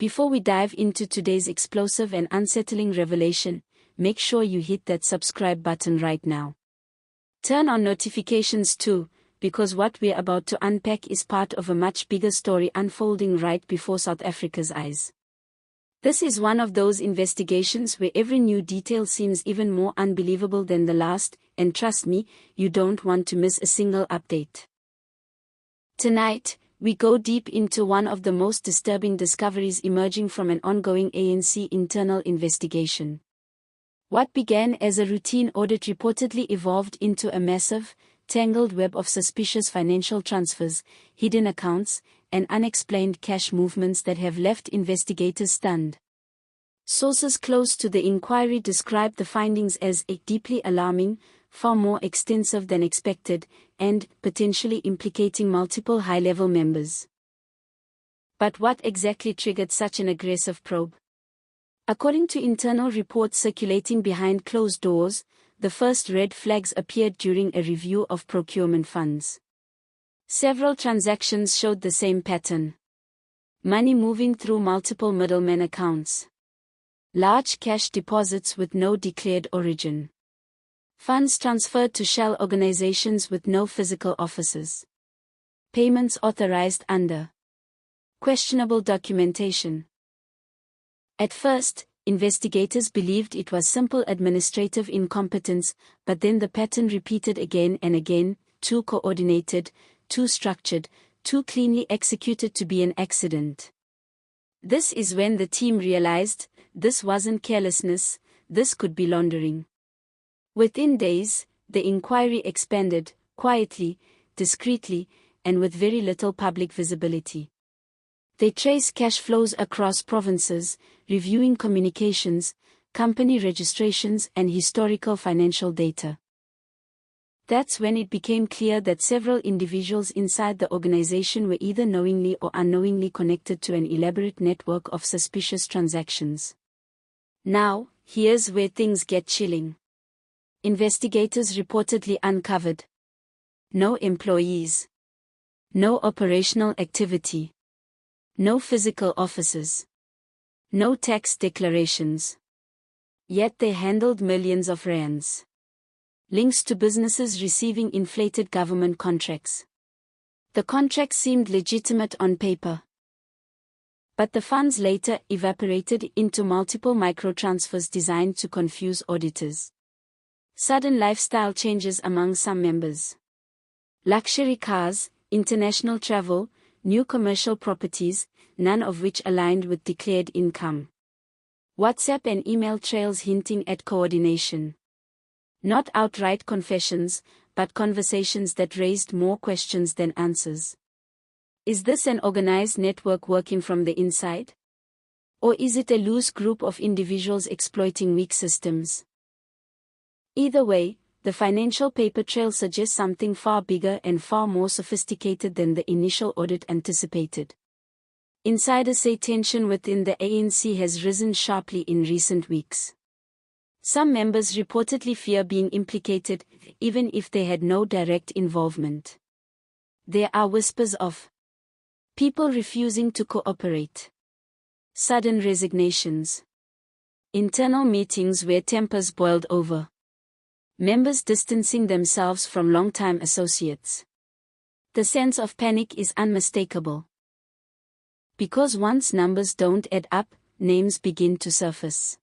Before we dive into today's explosive and unsettling revelation, make sure you hit that subscribe button right now. Turn on notifications too, because what we're about to unpack is part of a much bigger story unfolding right before South Africa's eyes. This is one of those investigations where every new detail seems even more unbelievable than the last, and trust me, you don't want to miss a single update. Tonight, we go deep into one of the most disturbing discoveries emerging from an ongoing ANC internal investigation. What began as a routine audit reportedly evolved into a massive, tangled web of suspicious financial transfers, hidden accounts, and unexplained cash movements that have left investigators stunned. Sources close to the inquiry described the findings as deeply alarming, far more extensive than expected, and potentially implicating multiple high-level members. But what exactly triggered such an aggressive probe? According to internal reports circulating behind closed doors, the first red flags appeared during a review of procurement funds. Several transactions showed the same pattern. Money moving through multiple middlemen accounts. Large cash deposits with no declared origin. Funds transferred to shell organizations with no physical offices. Payments authorized under questionable documentation. At first, investigators believed it was simple administrative incompetence, but then the pattern repeated again and again, too coordinated, too structured, too cleanly executed to be an accident. This is when the team realized, this wasn't carelessness, this could be laundering. Within days, the inquiry expanded, quietly, discreetly, and with very little public visibility. They traced cash flows across provinces, reviewing communications, company registrations, and historical financial data. That's when it became clear that several individuals inside the organization were either knowingly or unknowingly connected to an elaborate network of suspicious transactions. Now, here's where things get chilling. Investigators reportedly uncovered no employees, no operational activity, no physical offices, no tax declarations. Yet they handled millions of rands. Links to businesses receiving inflated government contracts. The contracts seemed legitimate on paper. But the funds later evaporated into multiple microtransfers designed to confuse auditors. Sudden lifestyle changes among some members. Luxury cars, international travel, new commercial properties, none of which aligned with declared income. WhatsApp and email trails hinting at coordination. Not outright confessions, but conversations that raised more questions than answers. Is this an organized network working from the inside? Or is it a loose group of individuals exploiting weak systems? Either way, the financial paper trail suggests something far bigger and far more sophisticated than the initial audit anticipated. Insiders say tension within the ANC has risen sharply in recent weeks. Some members reportedly fear being implicated, even if they had no direct involvement. There are whispers of people refusing to cooperate, sudden resignations, internal meetings where tempers boiled over, members distancing themselves from long-time associates. The sense of panic is unmistakable. Because once numbers don't add up, names begin to surface.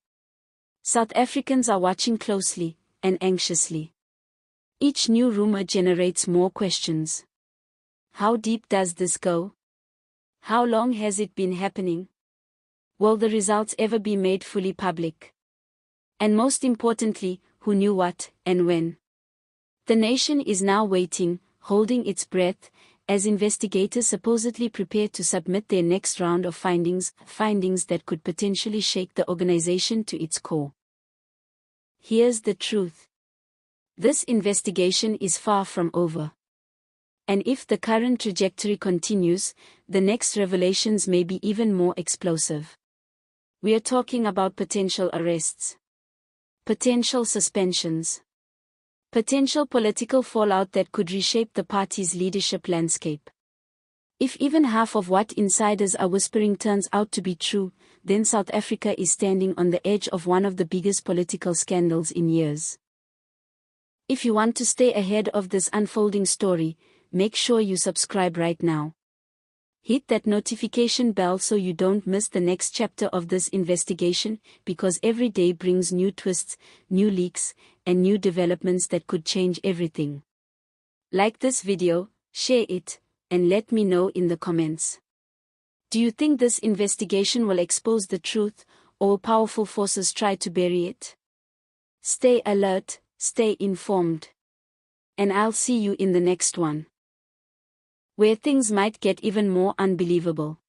South Africans are watching closely and anxiously. Each new rumor generates more questions. How deep does this go? How long has it been happening? Will the results ever be made fully public? And most importantly, who knew what and when? The nation is now waiting, holding its breath, as investigators supposedly prepare to submit their next round of findings that could potentially shake the organization to its core. Here's the truth. This investigation is far from over. And if the current trajectory continues, the next revelations may be even more explosive. We're talking about potential arrests, potential suspensions, potential political fallout that could reshape the party's leadership landscape. If even half of what insiders are whispering turns out to be true, then South Africa is standing on the edge of one of the biggest political scandals in years. If you want to stay ahead of this unfolding story, make sure you subscribe right now. Hit that notification bell so you don't miss the next chapter of this investigation, because every day brings new twists, new leaks, and new developments that could change everything. Like this video, share it, and let me know in the comments. Do you think this investigation will expose the truth, or will powerful forces try to bury it? Stay alert, stay informed. And I'll see you in the next one, where things might get even more unbelievable.